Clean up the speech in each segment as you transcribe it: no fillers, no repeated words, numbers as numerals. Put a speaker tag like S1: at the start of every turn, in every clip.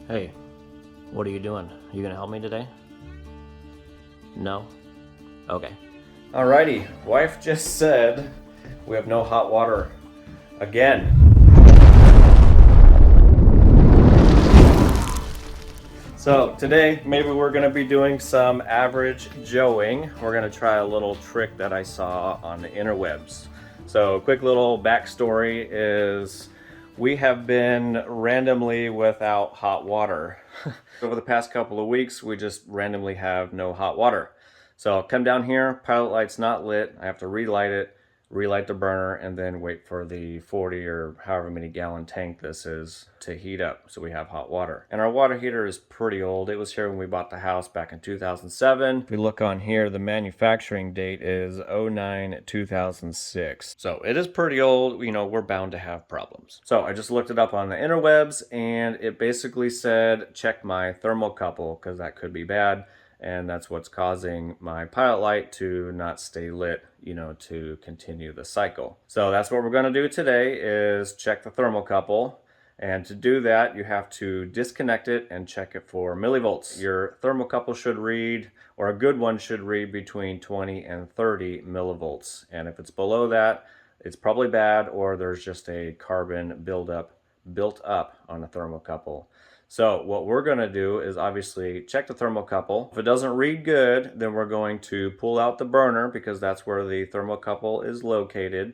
S1: Hey, what are you doing? You gonna help me today? No? Okay. Alrighty, wife just said we have no hot water again. So today, maybe we're gonna be doing some average Joeing. We're gonna try a little trick that I saw on the interwebs. So quick little backstory is we have been randomly without hot water. Over the past couple of weeks, we just randomly have no hot water. So I'll come down here, pilot light's not lit, I have to relight it, relight the burner, and then wait for the 40 or however many gallon tank this is to heat up so we have hot water. And our water heater is pretty old. It was here when we bought the house back in 2007. If we look on here, the manufacturing date is 09-2006. So it is pretty old. You know, we're bound to have problems. So I just looked it up on the interwebs and it basically said check my thermocouple because that could be bad. And that's what's causing my pilot light to not stay lit, you know, to continue the cycle. So that's what we're going to do today is check the thermocouple. And to do that, you have to disconnect it and check it for millivolts. Your thermocouple should read, or a good one should read, between 20 and 30 millivolts. And if it's below that, it's probably bad, or there's just a carbon built up on the thermocouple. So what we're going to do is obviously check the thermocouple. If it doesn't read good, then we're going to pull out the burner because that's where the thermocouple is located,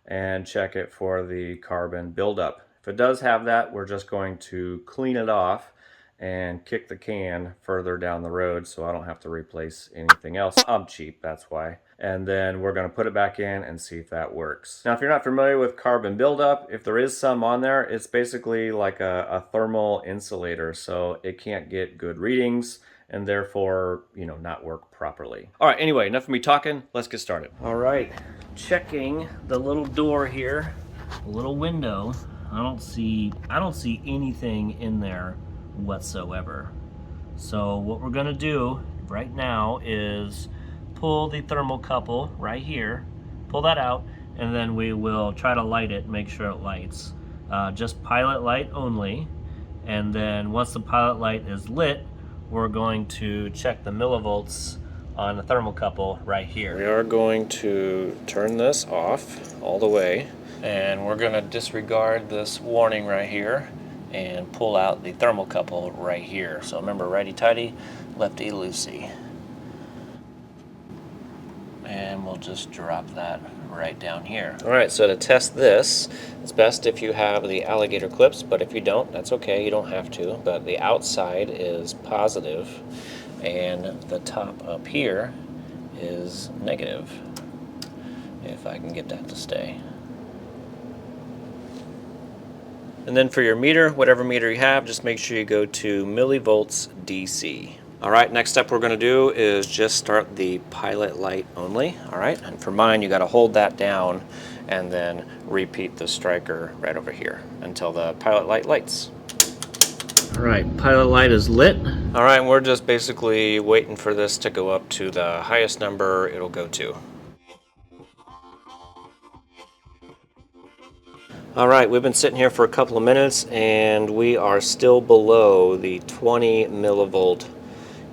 S1: and check it for the carbon buildup. If it does have that, we're just going to clean it off and kick the can further down the road so I don't have to replace anything else. I'm cheap, that's why. And then we're going to put it back in and see if that works. Now, if you're not familiar with carbon buildup, if there is some on there, it's basically like a thermal insulator, so it can't get good readings and therefore, you know, not work properly. All right, anyway, enough of me talking. Let's get started. All right, checking the little door here, the little window. I don't see anything in there whatsoever. So what we're gonna do right now is pull the thermocouple right here, pull that out, and then we will try to light it, make sure it lights. Just pilot light only. And then once the pilot light is lit, we're going to check the millivolts on the thermocouple right here. We are going to turn this off all the way, and we're going to disregard this warning right here and pull out the thermocouple right here. So remember, righty-tighty, lefty-loosey. And we'll just drop that right down here. All right, so to test this, it's best if you have the alligator clips, but if you don't, that's okay, you don't have to. But the outside is positive, and the top up here is negative, if I can get that to stay. And then for your meter, whatever meter you have, just make sure you go to millivolts DC. All right, next step we're gonna do is just start the pilot light only, all right? And for mine, you gotta hold that down and then repeat the striker right over here until the pilot light lights. All right, pilot light is lit. All right, and we're just basically waiting for this to go up to the highest number it'll go to. All right, we've been sitting here for a couple of minutes and we are still below the 20 millivolt,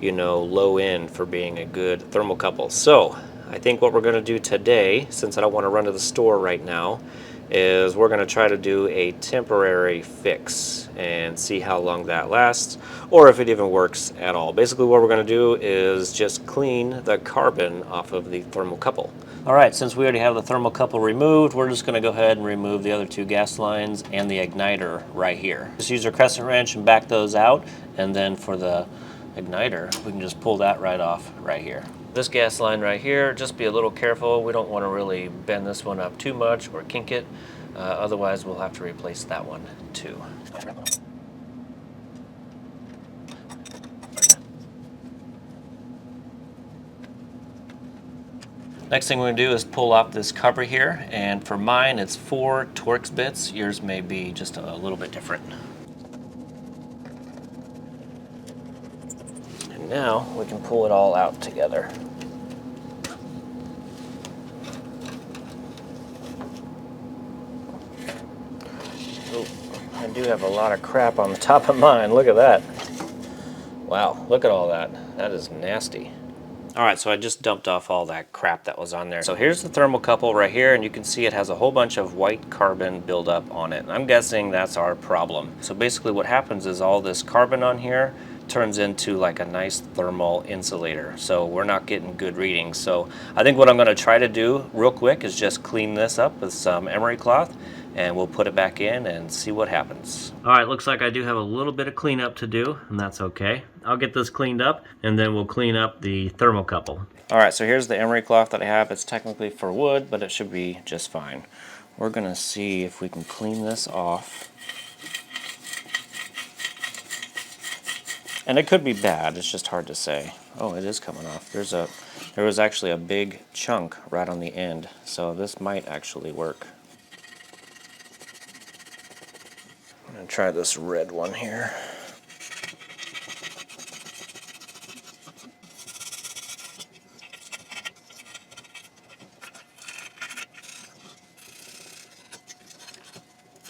S1: you know, low end for being a good thermocouple. So I think what we're going to do today, since I don't want to run to the store right now, is we're going to try to do a temporary fix and see how long that lasts, or if it even works at all. Basically what we're going to do is just clean the carbon off of the thermocouple. All right, since we already have the thermocouple removed, we're just going to go ahead and remove the other two gas lines and the igniter right here. Just use our crescent wrench and back those out, and then for the igniter, we can just pull that right off right here. This gas line right here, just be a little careful. We don't want to really bend this one up too much or kink it. Otherwise, we'll have to replace that one too. Next thing we're going to do is pull off this cover here, and for mine it's 4 Torx bits. Yours may be just a little bit different. And now we can pull it all out together. Oh, I do have a lot of crap on the top of mine. Look at that. Wow, look at all that. That is nasty. All right, so I just dumped off all that crap that was on there. So here's the thermocouple right here, and you can see it has a whole bunch of white carbon buildup on it. And I'm guessing that's our problem. So basically what happens is all this carbon on here turns into like a nice thermal insulator. So we're not getting good readings. So I think what I'm gonna try to do real quick is just clean this up with some emery cloth, and we'll put it back in and see what happens. All right, looks like I do have a little bit of cleanup to do, and that's okay. I'll get this cleaned up, and then we'll clean up the thermocouple. All right, so here's the emery cloth that I have. It's technically for wood, but it should be just fine. We're gonna see if we can clean this off. And it could be bad, it's just hard to say. Oh, it is coming off. There was actually a big chunk right on the end, so this might actually work. I'm gonna try this red one here.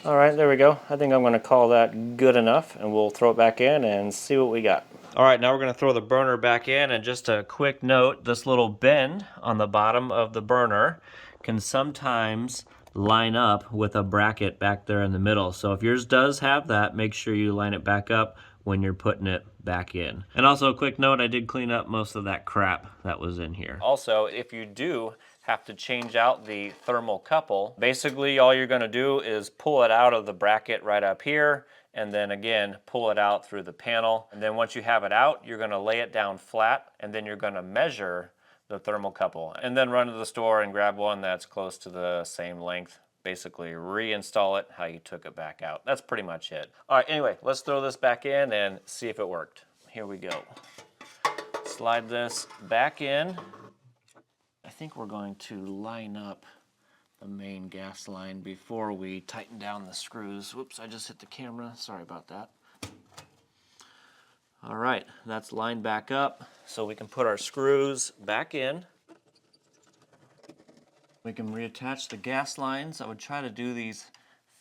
S1: All right, there we go. I think I'm gonna call that good enough, and we'll throw it back in and see what we got. All right, now we're gonna throw the burner back in, and just a quick note, this little bend on the bottom of the burner can sometimes line up with a bracket back there in the middle. So if yours does have that, make sure you line it back up when you're putting it back in. And also a quick note, I did clean up most of that crap that was in here. Also, if you do have to change out the thermocouple, basically all you're gonna do is pull it out of the bracket right up here, and then again, pull it out through the panel. And then once you have it out, you're gonna lay it down flat, and then you're gonna measure the thermocouple, and then run to the store and grab one that's close to the same length. Basically reinstall it how you took it back out. That's pretty much it. All right, anyway, let's throw this back in and see if it worked. Here we go. Slide this back in. I think we're going to line up the main gas line before we tighten down the screws. Whoops, I just hit the camera. Sorry about that. All right, that's lined back up, so we can put our screws back in. We can reattach the gas lines. I would try to do these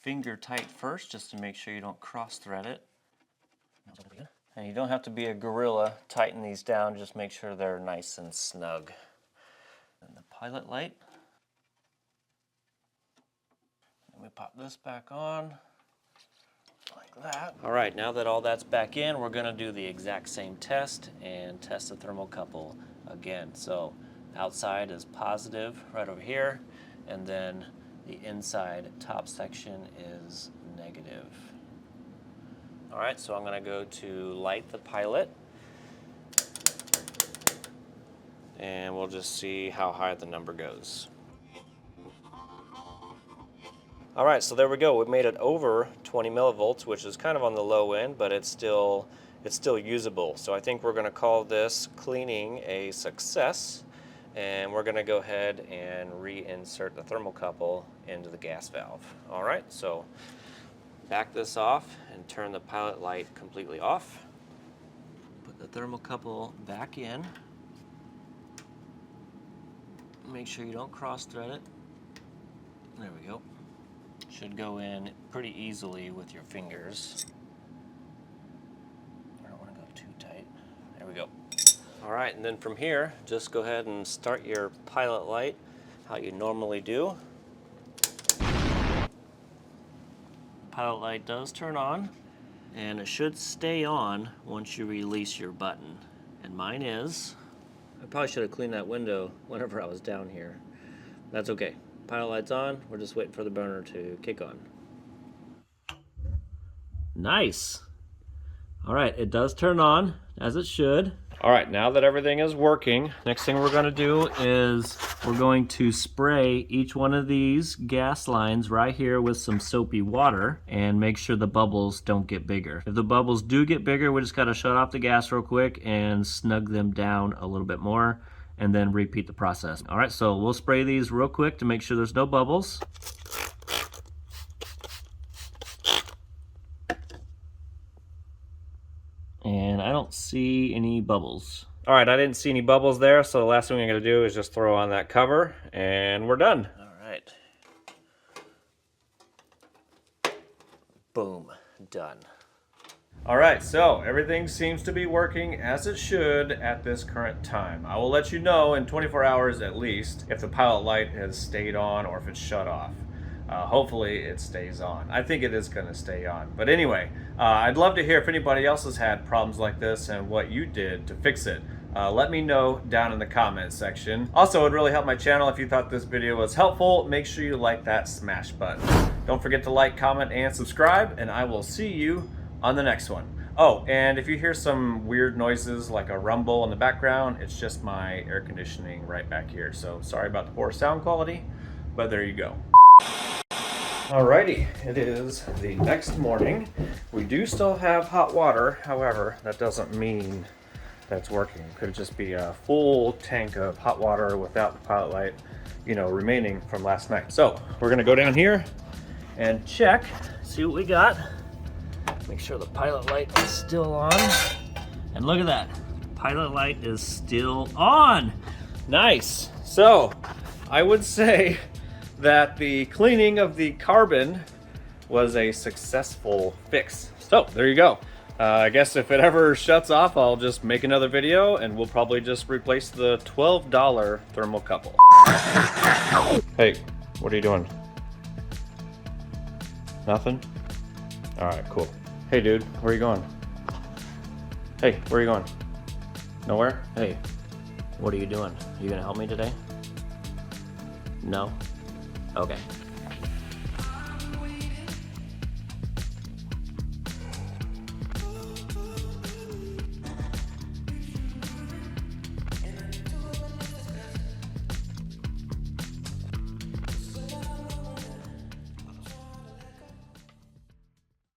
S1: finger tight first, just to make sure you don't cross thread it. And you don't have to be a gorilla, tighten these down, just make sure they're nice and snug. And the pilot light. And we pop this back on. Like that. All right, now that all that's back in, we're gonna do the exact same test and test the thermocouple again. So outside is positive right over here, and then the inside top section is negative. All right, so I'm gonna go to light the pilot, and we'll just see how high the number goes. All right, so there we go. We made it over 20 millivolts, which is kind of on the low end, but it's still usable. So I think we're gonna call this cleaning a success, and we're gonna go ahead and reinsert the thermocouple into the gas valve. All right, so back this off and turn the pilot light completely off. Put the thermocouple back in. Make sure you don't cross thread it. There we go. Should go in pretty easily with your fingers. I don't want to go too tight. There we go. All right, and then from here, just go ahead and start your pilot light how you normally do. Pilot light does turn on, and it should stay on once you release your button. And mine is. I probably should have cleaned that window whenever I was down here. That's okay. Pilot light's on. We're just waiting for the burner to kick on. Nice. All right, it does turn on, as it should. All right, now that everything is working, next thing we're gonna do is we're going to spray each one of these gas lines right here with some soapy water and make sure the bubbles don't get bigger. If the bubbles do get bigger, we just gotta shut off the gas real quick and snug them down a little bit more, and then repeat the process. All right, so we'll spray these real quick to make sure there's no bubbles. And I don't see any bubbles. All right, I didn't see any bubbles there, so the last thing I'm gonna do is just throw on that cover, and we're done. All right. Boom,
S2: done.
S1: All right, so everything seems to be working as it should at this current time. I will let you know in 24 hours at least if the pilot light has stayed on or if it's shut off. Hopefully it stays on. I think it is going to stay on. But anyway, I'd love to hear if anybody else has had problems like this and what you did to fix it. Let me know down in the comments section. Also, it would really help my channel if you thought this video was helpful. Make sure you like that smash button. Don't forget to like, comment, and subscribe, and I will see you on the next one. Oh, and if you hear some weird noises like a rumble in the background, it's just my air conditioning right back here. So sorry about the poor sound quality, but there you go. Alrighty, it is the next morning. We do still have hot water, however, that doesn't mean that's working. It could just be a full tank of hot water without the pilot light, remaining from last night. So we're gonna go down here and check, see what we got. Make sure the pilot light is still on. And look at that, pilot light is still on. Nice. So I would say that the cleaning of the carbon was a successful fix. So there you go. I guess if it ever shuts off, I'll just make another video and we'll probably just replace the $12 thermocouple. Hey, what are you doing? Nothing? All right, cool. Hey dude, where are you going? Hey, where are you going? Nowhere? Hey, what are you doing? You gonna help me today? No? Okay.